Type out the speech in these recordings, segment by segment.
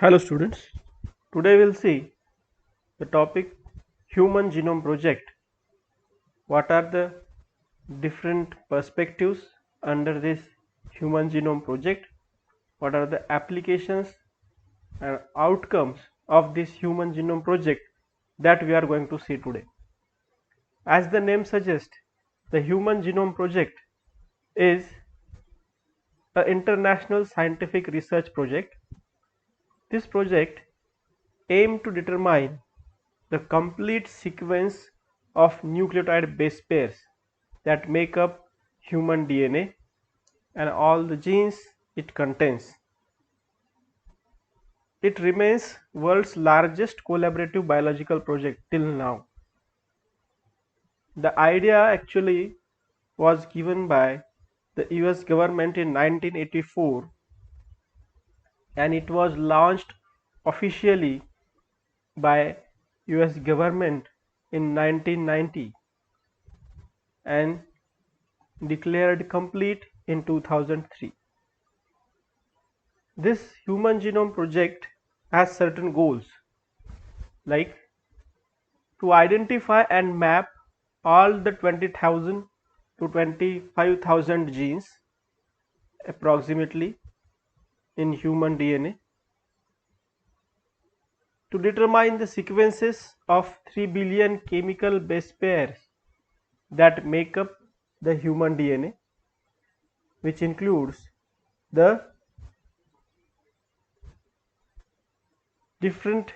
Hello students, today we'll see the topic Human Genome Project. What are the different perspectives under this Human Genome Project? What are the applications and outcomes of this Human Genome Project that we are going to see today? As the name suggests, the Human Genome Project is an international scientific research project. This project aims to determine the complete sequence of nucleotide base pairs that make up human DNA and all the genes it contains. It remains world's largest collaborative biological project till now. The idea actually was given by the US government in 1984 and it was launched officially by US government in 1990 and declared complete in 2003. This Human Genome Project has certain goals like to identify and map all the 20,000 to 25,000 genes approximately in human DNA, to determine the sequences of 3 billion chemical base pairs that make up the human DNA, which includes the different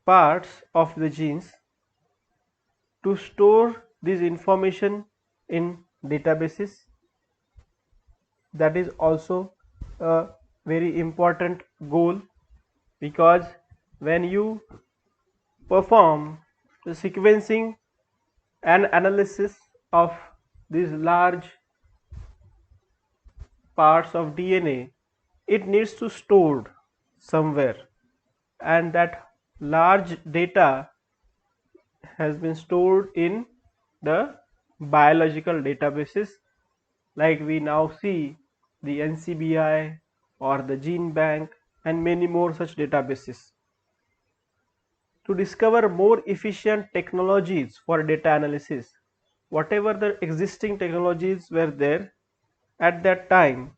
parts of the genes, to store this information in databases. That is also a very important goal, because when you perform the sequencing and analysis of these large parts of DNA, it needs to stored somewhere, and that large data has been stored in the biological databases like we now see the NCBI or the Gene Bank and many more such databases. To discover more efficient technologies for data analysis, whatever the existing technologies were there at that time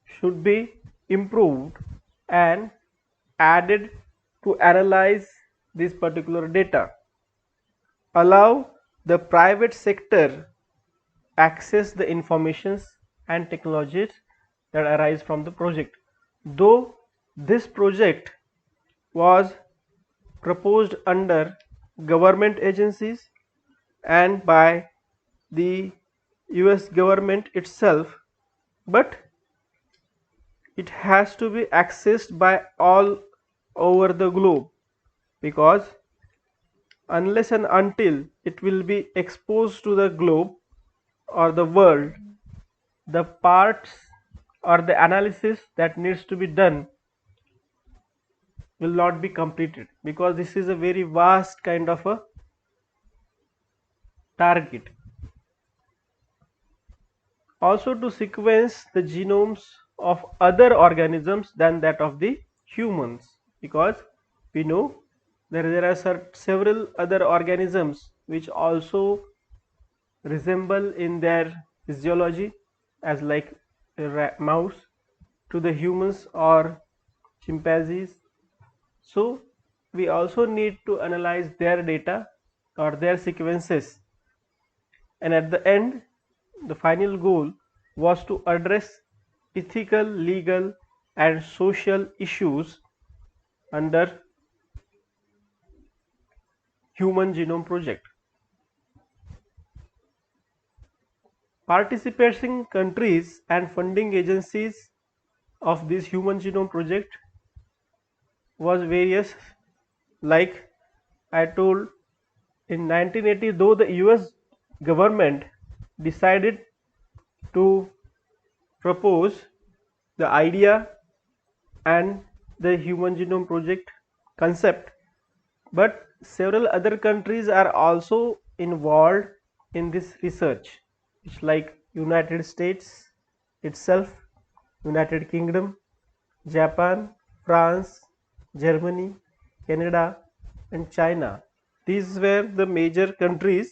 should be improved and added to analyze this particular data. Allow the private sector access the informations and technologies that arise from the project. Though this project was proposed under government agencies and by the US government itself, but it has to be accessed by all over the globe, because unless and until it will be exposed to the globe or the world, the parts or the analysis that needs to be done will not be completed, because this is a very vast kind of a target. Also, to sequence the genomes of other organisms than that of the humans, because we know there are several other organisms which also resemble in their physiology as like a mouse to the humans or chimpanzees. So we also need to analyze their data or their sequences, and at the end the final goal was to address ethical, legal and social issues under Human Genome Project. Participating countries and funding agencies of this Human Genome Project was various, like I told, in 1980, though the US government decided to propose the idea and the Human Genome Project concept, but several other countries are also involved in this research. It's like United States itself, United Kingdom, Japan, France, Germany, Canada, and China. These were the major countries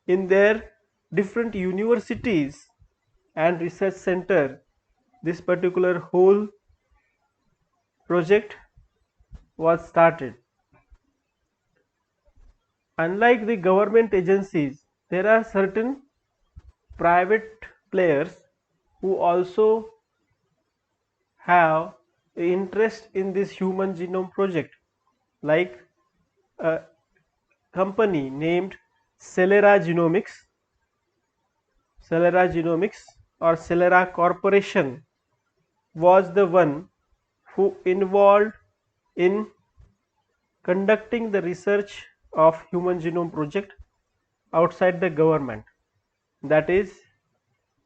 in their different universities and research center. This particular whole project was started. Unlike the government agencies, there are certain private players who also have interest in this human genome project, like a company named Celera Genomics, Celera Genomics or Celera Corporation was the one who involved in conducting the research of human genome project outside the government. That is,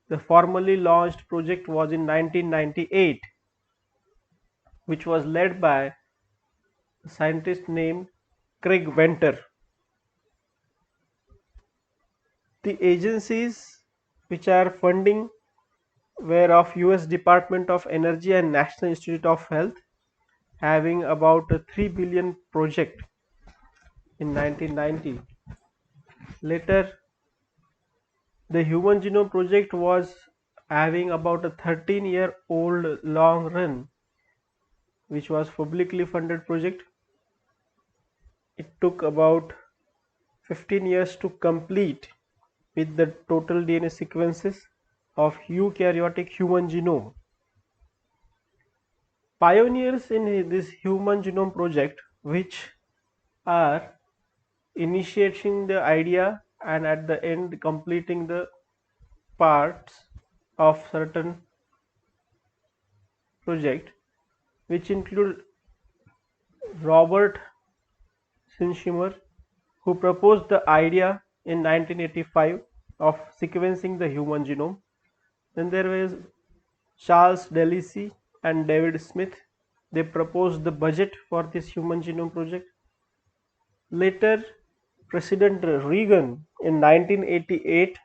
the formally launched project was in 1998, which was led by a scientist named Craig Venter. The agencies which are funding were of US Department of Energy and National Institute of Health, having about a 3 billion project in 1990. Later, the Human Genome Project was having about a 13-year-old long run, which was publicly funded project. It took about 15 years to complete with the total DNA sequences of eukaryotic human genome. Pioneers in this human genome project, which are initiating the idea and at the end completing the parts of certain project, which include Robert Schimmer, who proposed the idea in 1985 of sequencing the human genome. Then there was Charles Delacy and David Smith. They proposed the budget for this human genome project. Later, President Reagan in 1988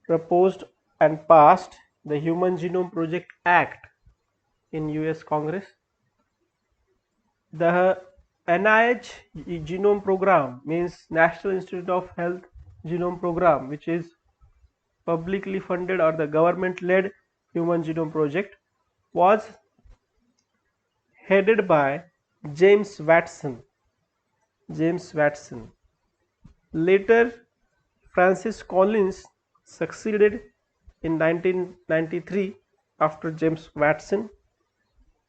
proposed and passed the Human Genome Project Act in US Congress. The NIH Genome Program, means National Institute of Health Genome Program, which is publicly funded or the government led Human Genome Project, was headed by James Watson. James Watson. Later, Francis Collins succeeded in 1993 after James Watson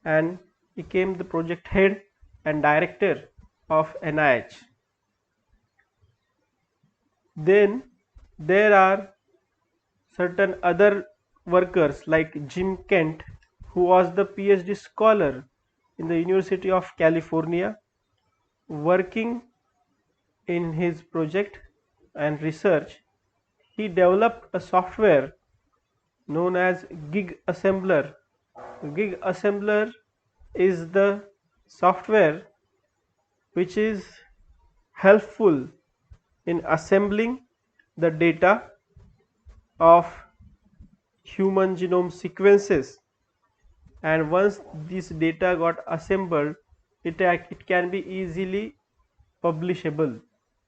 and became the project head and director of NIH. Then there are certain other workers like Jim Kent, who was the PhD scholar in the University of California, working in his project and research. He developed a software known as Gig Assembler. Gig Assembler is the software which is helpful in assembling the data of human genome sequences, and once this data got assembled, it can be easily publishable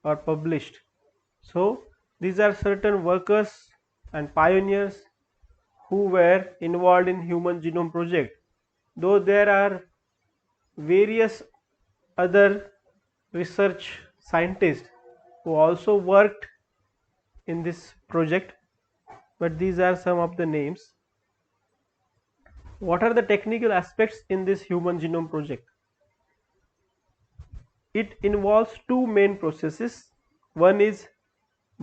or published. So these are certain workers and pioneers who were involved in human genome project, though there are various other research scientists who also worked in this project, but these are some of the names. What are the technical aspects in this human genome project? It involves two main processes. One is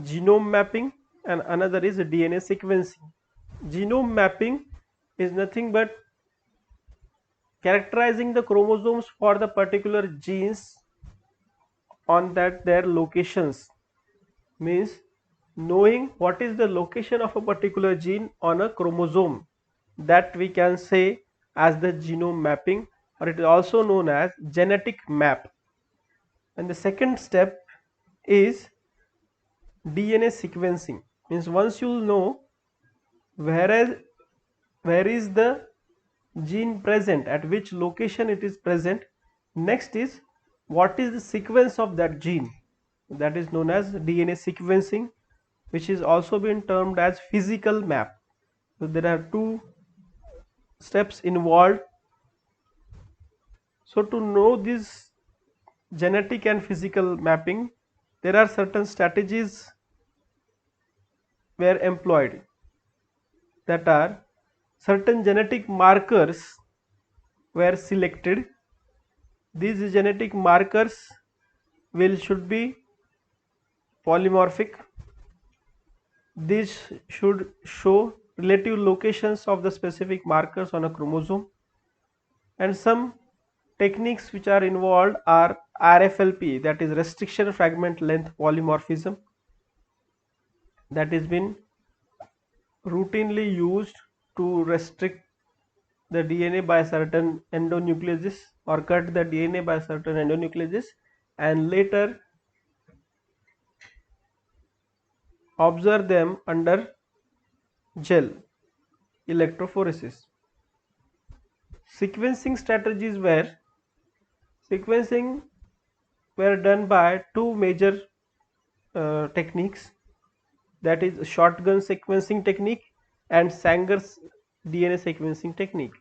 genome mapping and another is DNA sequencing. Genome mapping is nothing but characterizing the chromosomes for the particular genes on that their locations, means knowing what is the location of a particular gene on a chromosome, that we can say as the genome mapping, or it is also known as genetic map. And the second step is DNA sequencing, means once you know where is the gene present, at which location it is present. Next is what is the sequence of that gene, that is known as DNA sequencing, which is also been termed as physical map. So there are two steps involved. So to know this genetic and physical mapping, there are certain strategies were employed, that are certain genetic markers were selected. These genetic markers should be polymorphic. These should show relative locations of the specific markers on a chromosome, and some techniques which are involved are RFLP, that is restriction fragment length polymorphism, that has been routinely used to restrict the DNA by certain endonucleases or cut the DNA by certain endonucleases and later observe them under gel electrophoresis. Sequencing were done by two major techniques, that is shotgun sequencing technique and Sanger's DNA sequencing technique.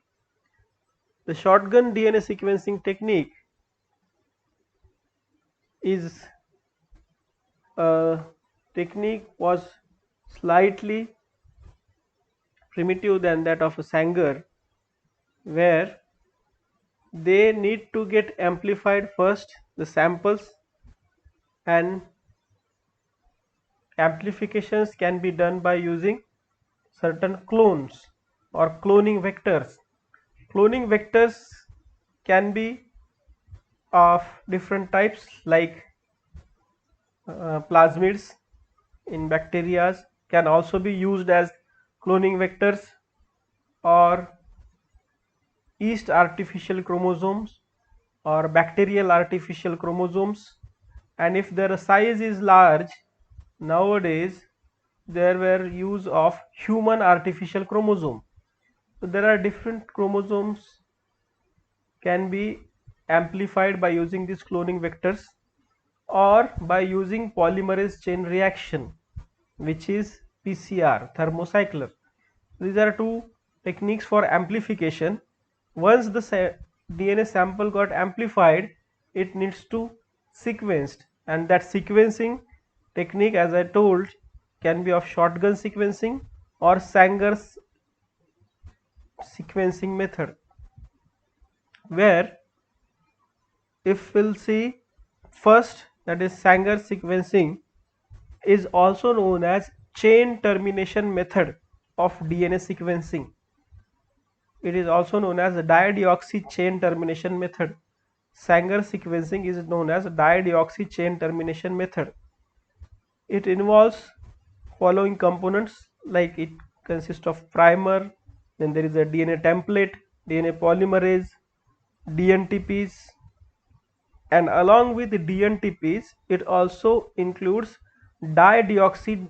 The shotgun DNA sequencing technique is a technique was slightly primitive than that of a Sanger, where they need to get amplified first the samples, and amplifications can be done by using certain clones or cloning vectors. Cloning vectors can be of different types, like plasmids in bacteria can also be used as cloning vectors, or yeast artificial chromosomes or bacterial artificial chromosomes. And if their size is large, nowadays there were use of human artificial chromosome. So there are different chromosomes can be amplified by using these cloning vectors or by using polymerase chain reaction, which is PCR, thermocycler. These are two techniques for amplification. Once the DNA sample got amplified, it needs to sequenced, and that sequencing technique, as I told, can be of shotgun sequencing or Sanger's sequencing method, where if we'll see first, that is Sanger sequencing is also known as chain termination method of DNA sequencing. It is also known as dideoxy chain termination method. Sanger sequencing is known as dideoxy chain termination method. It involves following components, like it consists of primer, then there is a DNA template, DNA polymerase, DNTPs, and along with the DNTPs it also includes dideoxy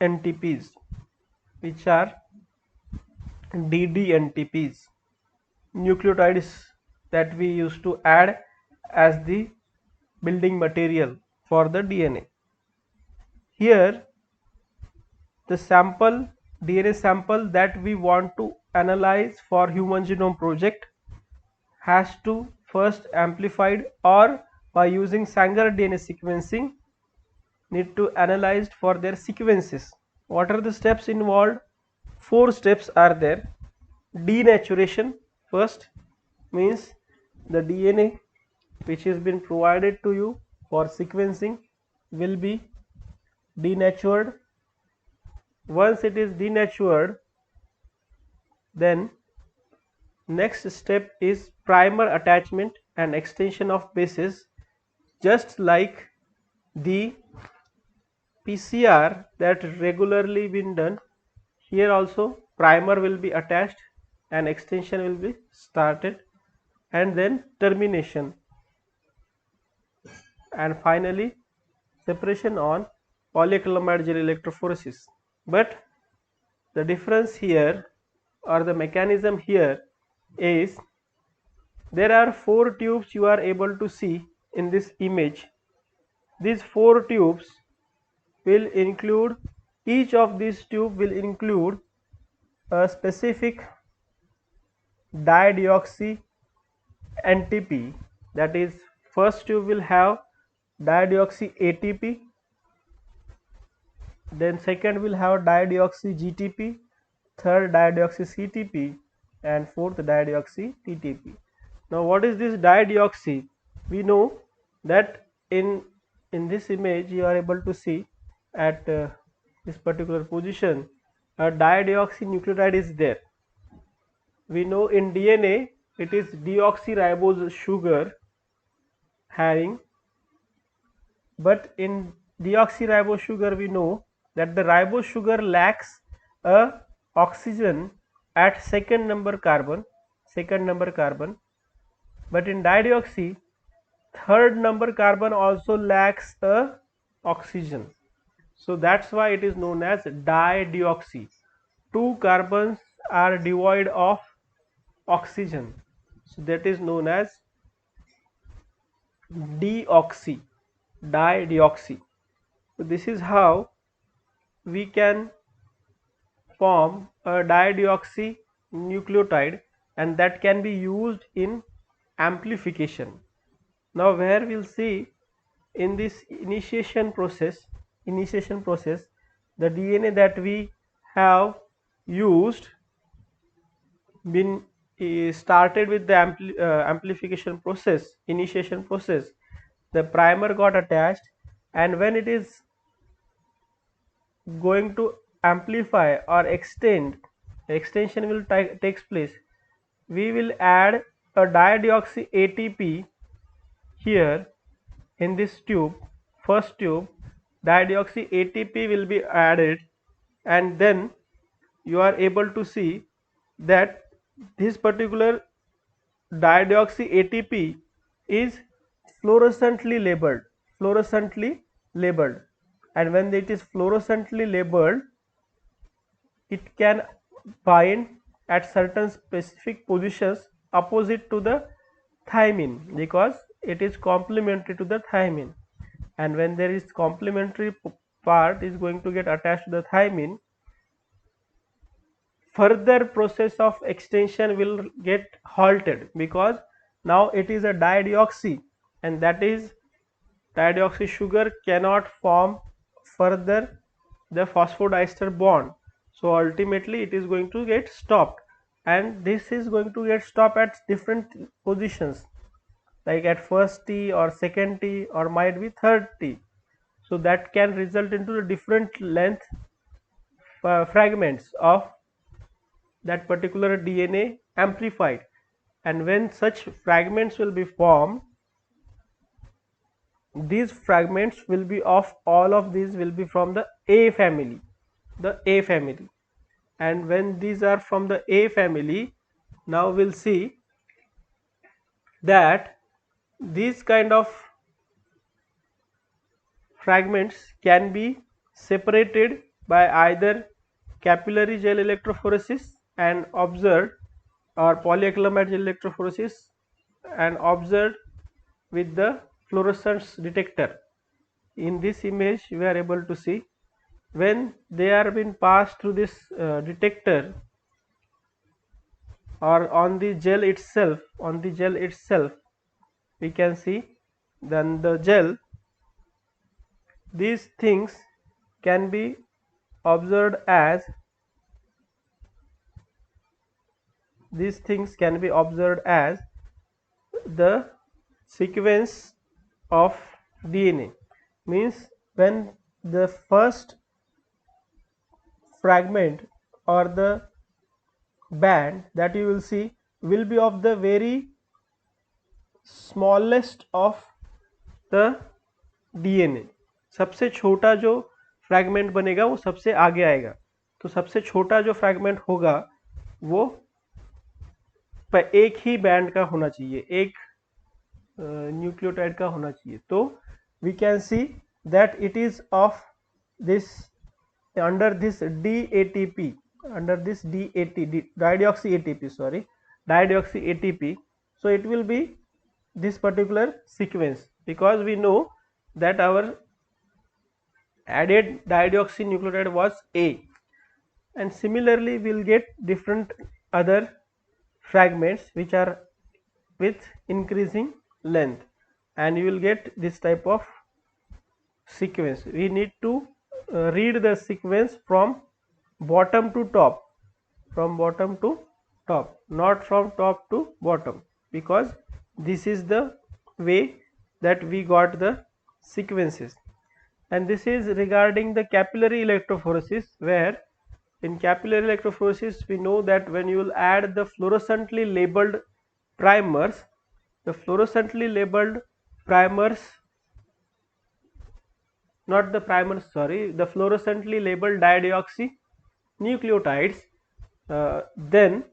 NTPs, which are DDNTPs, nucleotides that we used to add as the building material for the DNA. Here the DNA sample that we want to analyze for Human Genome Project has to first amplified, or by using Sanger DNA sequencing need to analyzed for their sequences. What are the steps involved? 4 steps are there. Denaturation first, means the DNA which has been provided to you for sequencing will be denatured. Once it is denatured, then next step is primer attachment and extension of bases, just like the PCR that regularly been done. Here also primer will be attached and extension will be started, and then termination, and finally separation on polyacrylamide gel electrophoresis. But the difference here, or the mechanism here, is there are 4 tubes you are able to see in this image. These 4 tubes will include, each of these tube will include a specific dideoxy NTP. That is, first tube will have dideoxy ATP, then second will have dideoxy GTP, third dideoxy CTP, and fourth dideoxy TTP. Now what is this dideoxy? We know that in this image you are able to see at this particular position a dideoxynucleotide is there. We know in DNA it is deoxyribose sugar having, but in deoxyribose sugar we know that the ribose sugar lacks a oxygen at second number carbon, but in dideoxy third number carbon also lacks a oxygen. So that's why it is known as dideoxy. Two carbons are devoid of oxygen, so that is known as dideoxy. So this is how we can form a dideoxynucleotide, and that can be used in amplification. Now where we'll see in this initiation process, the DNA that we have used been started with the amplification process, initiation process. The primer got attached, and when it is going to amplify or extension will takes place, we will add a dideoxy ATP here in this tube, first tube. Dideoxy ATP will be added, and then you are able to see that this particular dideoxy ATP is fluorescently labeled, and when it is fluorescently labeled, it can bind at certain specific positions opposite to the thymine, because it is complementary to the thymine, and when there is complementary part is going to get attached to the thymine, further process of extension will get halted, because now it is a dideoxy, and that is dideoxy sugar cannot form further the phosphodiester bond, so ultimately it is going to get stopped, and this is going to get stopped at different positions, like at first T or second T or might be third T. So that can result into the different length fragments of that particular DNA amplified, and when such fragments will be formed, these fragments will be of all of these will be from the A family, and when these are from the A family, now we'll see that these kind of fragments can be separated by either capillary gel electrophoresis and observed, or polyacrylamide gel electrophoresis and observed with the fluorescence detector. In this image we are able to see when they are being passed through this detector or on the gel itself, we can see then the gel, these things can be observed as the sequence of DNA, means when the first fragment or the band that you will see will be of the very smallest of the DNA, सबसे छोटा जो fragment बनेगा वो सबसे आगे आएगा, तो सबसे छोटा जो फ्रैगमेंट होगा वो एक ही बैंड का होना चाहिए, एक न्यूक्लियोटाइड का होना चाहिए, तो we can see that it is of this under this DATP, dideoxy ATP, dideoxy ATP. So it will be this particular sequence, because we know that our added dideoxynucleotide was A, and similarly we will get different other fragments which are with increasing length, and you will get this type of sequence. We need to read the sequence from bottom to top, not from top to bottom, because this is the way that we got the sequences. And this is regarding the capillary electrophoresis, where in capillary electrophoresis we know that when you will add the fluorescently labeled primers, the fluorescently labeled primers, not the primers, sorry, the fluorescently labeled dideoxynucleotides, then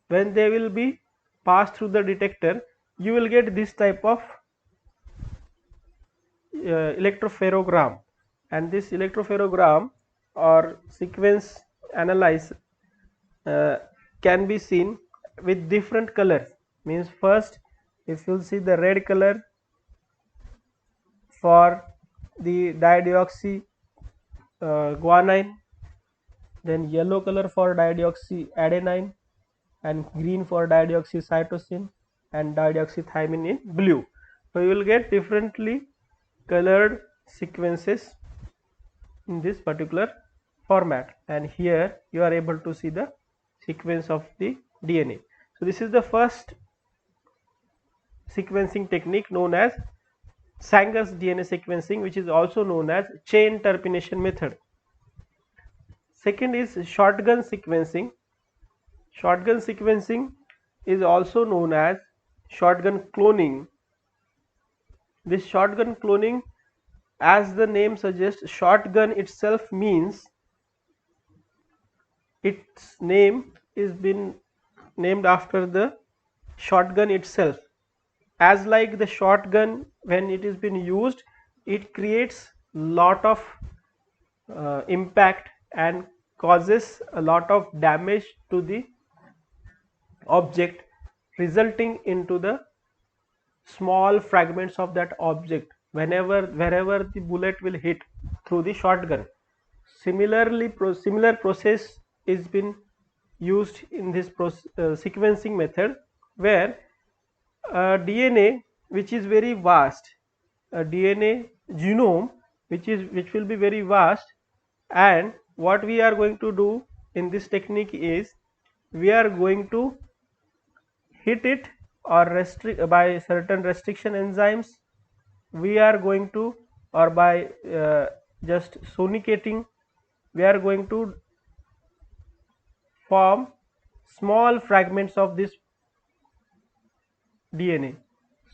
when they will be passed through the detector, you will get this type of electropherogram, and this electropherogram or sequence analyze can be seen with different colors. Means first, if you see the red color for the dideoxy guanine, then yellow color for dideoxy adenine, and green for dideoxycytosine, and dideoxythymine in blue. So you will get differently colored sequences in this particular format, and here you are able to see the sequence of the DNA. So this is the first sequencing technique known as Sanger's DNA sequencing, which is also known as chain termination method. Second is shotgun sequencing. Shotgun sequencing is also known as shotgun cloning. This shotgun cloning, as the name suggests, shotgun itself means its name is been named after the shotgun itself. As like the shotgun, when it is been used, it creates lot of impact and causes a lot of damage to the object, resulting into the small fragments of that object wherever the bullet will hit through the shotgun. Similarly, similar process is been used in this sequencing method, where DNA which is very vast, a DNA genome which will be very vast, and what we are going to do in this technique is we are going to hit it or restrict by certain restriction enzymes. We are going to, or by just sonicating, we are going to form small fragments of this DNA,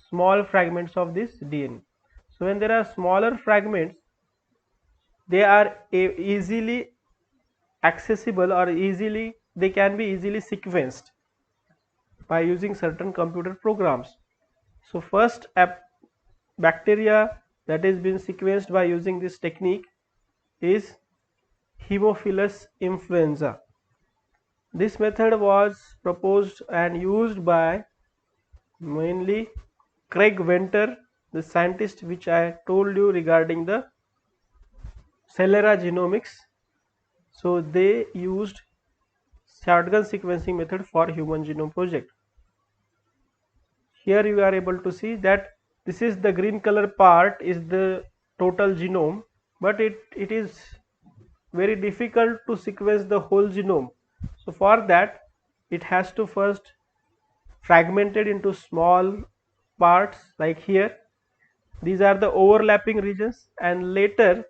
small fragments of this DNA. So when there are smaller fragments, they are easily accessible, or they can be easily sequenced by using certain computer programs. So first bacteria that is being sequenced by using this technique is Haemophilus influenza. This method was proposed and used by mainly Craig Venter, the scientist which I told you regarding the Celera Genomics. So they used shotgun sequencing method for Human Genome Project. Here you are able to see that this is the green color part is the total genome, but it is very difficult to sequence the whole genome. So for that, it has to first fragmented into small parts, like here these are the overlapping regions, and later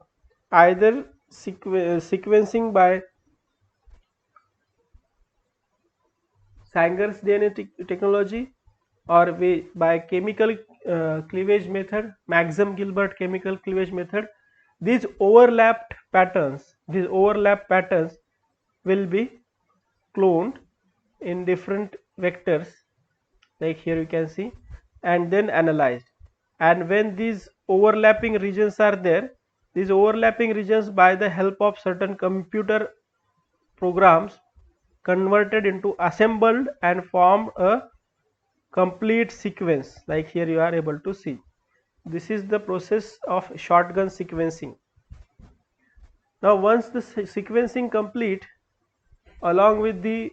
either sequencing by Sanger's DNA technology, or by chemical cleavage method, Maxim Gilbert chemical cleavage method. These overlap patterns will be cloned in different vectors, like here you can see, and then analyzed. And when these overlapping regions are there, these overlapping regions, by the help of certain computer programs, converted into assembled and formed a complete sequence, like here you are able to see. This is the process of shotgun sequencing. Now once the sequencing complete, along with the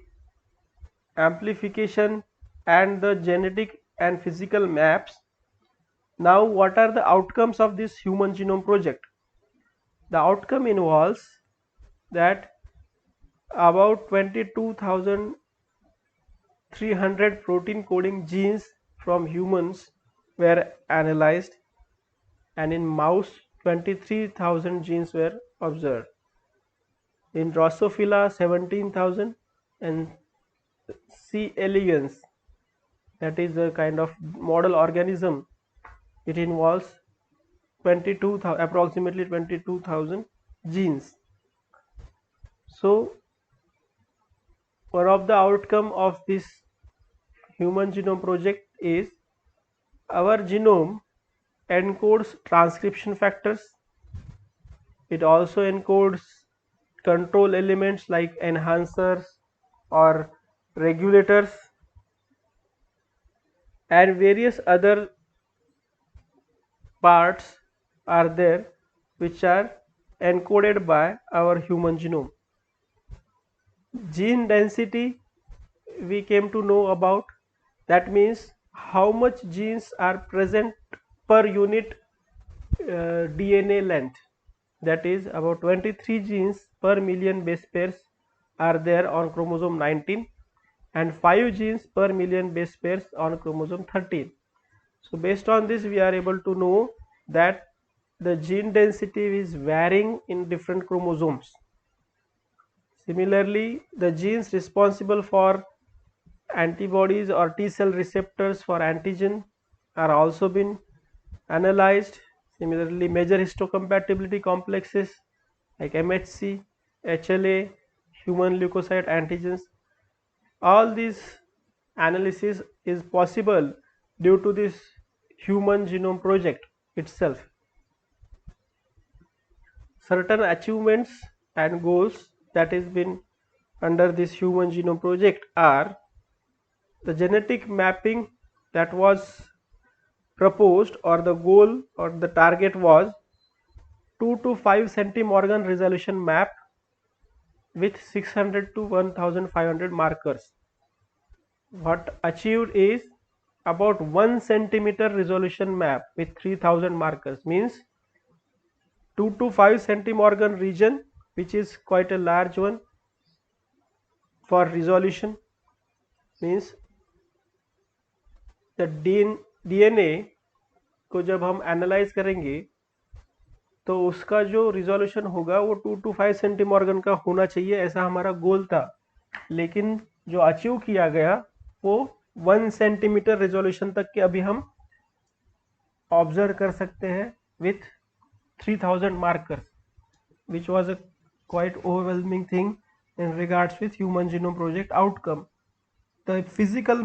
amplification and the genetic and physical maps, now what are the outcomes of this human genome project? The outcome involves that about 22,300 protein coding genes from humans were analyzed, and in mouse 23,000 genes were observed. In Drosophila 17,000, and C. elegans, that is a kind of model organism, it involves 22,000, approximately 22,000 genes. So one of the outcome of this human genome project is our genome encodes transcription factors. It also encodes control elements like enhancers or regulators and various other parts are there which are encoded by our human genome. Gene density we came to know about, that means how much genes are present per unit DNA length, that is about 23 genes per million base pairs are there on chromosome 19 and 5 genes per million base pairs on chromosome 13. So based on this we are able to know that the gene density is varying in different chromosomes. Similarly, the genes responsible for antibodies or T cell receptors for antigen are also been analyzed. Similarly, major histocompatibility complexes like MHC, HLA, human leukocyte antigens, all these analysis is possible due to this human genome project itself. Certain achievements and goals that has been under this human genome project are the genetic mapping that was proposed, or the goal or the target was 2 to 5 centimorgan resolution map with 600 to 1500 markers. What achieved is about 1 centimeter resolution map with 3000 markers, means 2 to 5 centimorgan region, which is quite a large one for resolution, means the DNA को जब हम analyse करेंगे तो उसका जो resolution होगा वो 2 to 5 सेंटीमॉर्गन का होना चाहिए, ऐसा हमारा गोल था, लेकिन जो अचीव किया गया वो 1 सेंटीमीटर रिजोल्यूशन तक के अभी हम ऑब्जर्व कर सकते हैं with 3000 markers, which was a quite overwhelming thing in regards with human genome project outcome. The physical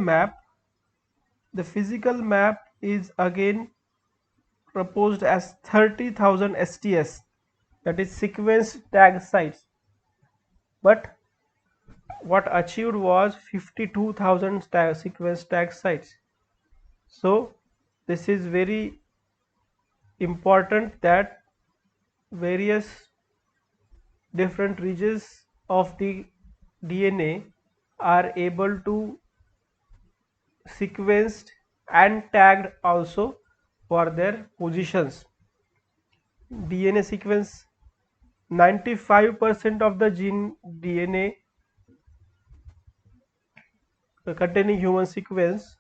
map is again proposed as 30,000 STS, that is sequence tag sites, but what achieved was 52,000 sequence tag sites. So this is very important that various different regions of the DNA are able to sequenced and tagged also for their positions. DNA sequence, 95% of the gene DNA containing human sequence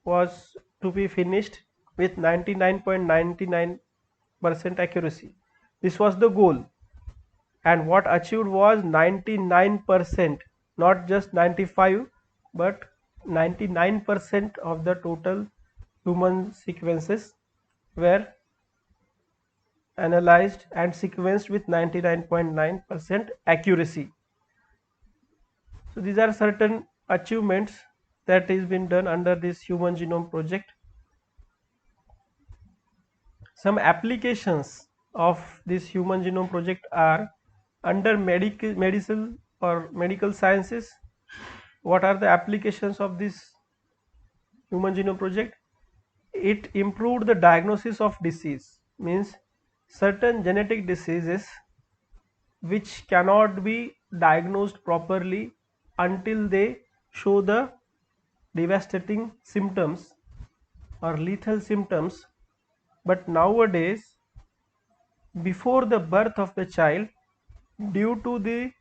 was to be finished with 99.99% accuracy. This was the goal, and what achieved was 99%, not just 95 but 99% of the total human sequences were analyzed and sequenced with 99.9% accuracy. So these are certain achievements that is been done under this human genome project. Some applications of this human genome project are under medicine or medical sciences, What are the applications of this Human Genome Project? It improved the diagnosis of disease, means certain genetic diseases which cannot be diagnosed properly until they show the devastating symptoms or lethal symptoms. But nowadays, before the birth of the child, due to the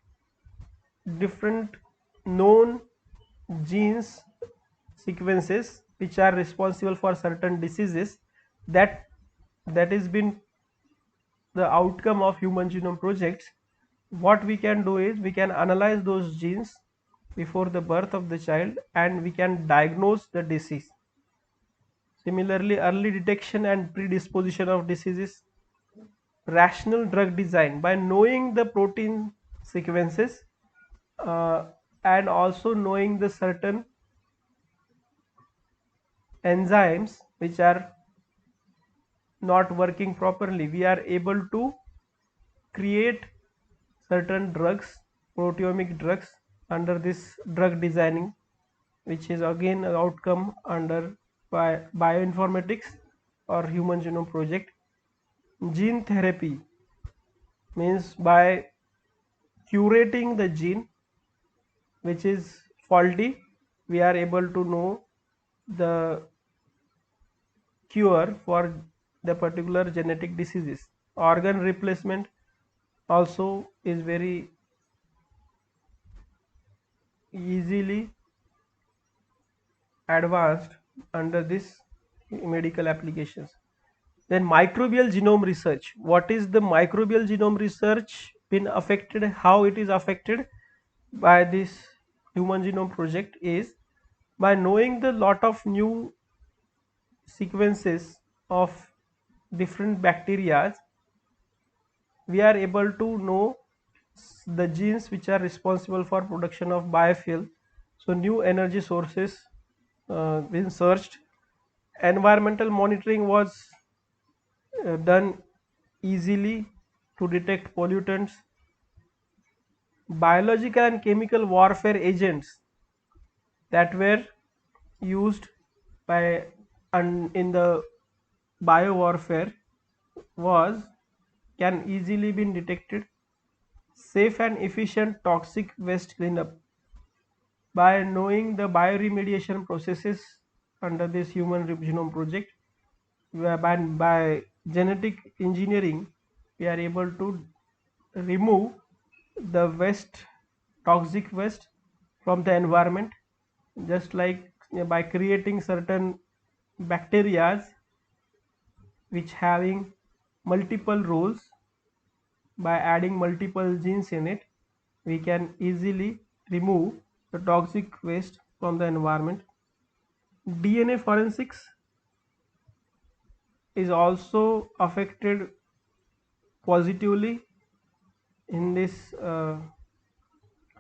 different known genes sequences which are responsible for certain diseases, that that has been the outcome of Human Genome Projects. What we can do is we can analyze those genes before the birth of the child and we can diagnose the disease. Similarly, early detection and predisposition of diseases. Rational drug design, by knowing the protein sequences uh, and also knowing the certain enzymes which are not working properly, we are able to create certain drugs, proteomic drugs, under this drug designing, which is again an outcome under bioinformatics or Human Genome Project. Gene therapy means by curating the gene which is faulty, we are able to know the cure for the particular genetic diseases. Organ replacement also is very easily advanced under this medical applications. Then microbial genome research. What is the microbial genome research been affected? How it is affected by this Human Genome Project is by knowing the lot of new sequences of different bacteria, we are able to know the genes which are responsible for production of biofuel. So new energy sources been searched. Environmental monitoring was done easily to detect pollutants. Biological and chemical warfare agents that were used by in the bio warfare was can easily be detected. Safe and efficient toxic waste cleanup, by knowing the bioremediation processes under this Human Genome Project, by genetic engineering we are able to remove the waste, toxic waste from the environment, just like by creating certain bacteria which having multiple roles. By adding multiple genes in it, we can easily remove the toxic waste from the environment. DNA forensics is also affected positively in this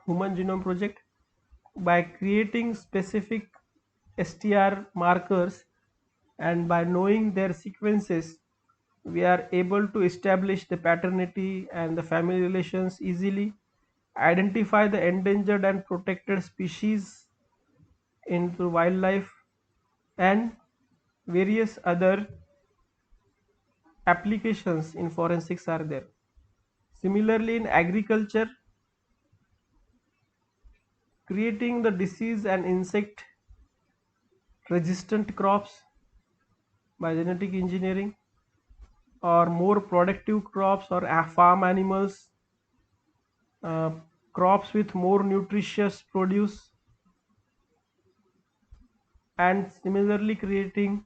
Human Genome Project by creating specific STR markers, and by knowing their sequences we are able to establish the paternity and the family relations easily, identify the endangered and protected species into wildlife, and various other applications in forensics are there. Similarly, in agriculture, creating the disease and insect resistant crops by genetic engineering, or more productive crops or farm animals, uh, crops with more nutritious produce, and similarly creating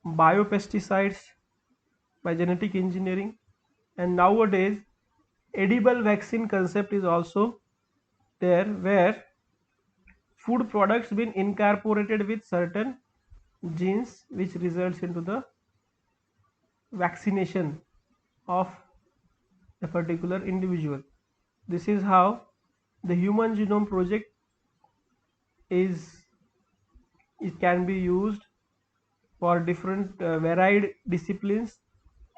biopesticides by genetic engineering. And nowadays edible vaccine concept is also there, where food products been incorporated with certain genes which results into the vaccination of a particular individual. This is how the Human Genome Project is, it can be used for different varied disciplines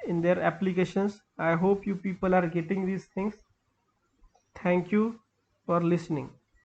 in their applications. I hope you people are getting these things. Thank you for listening.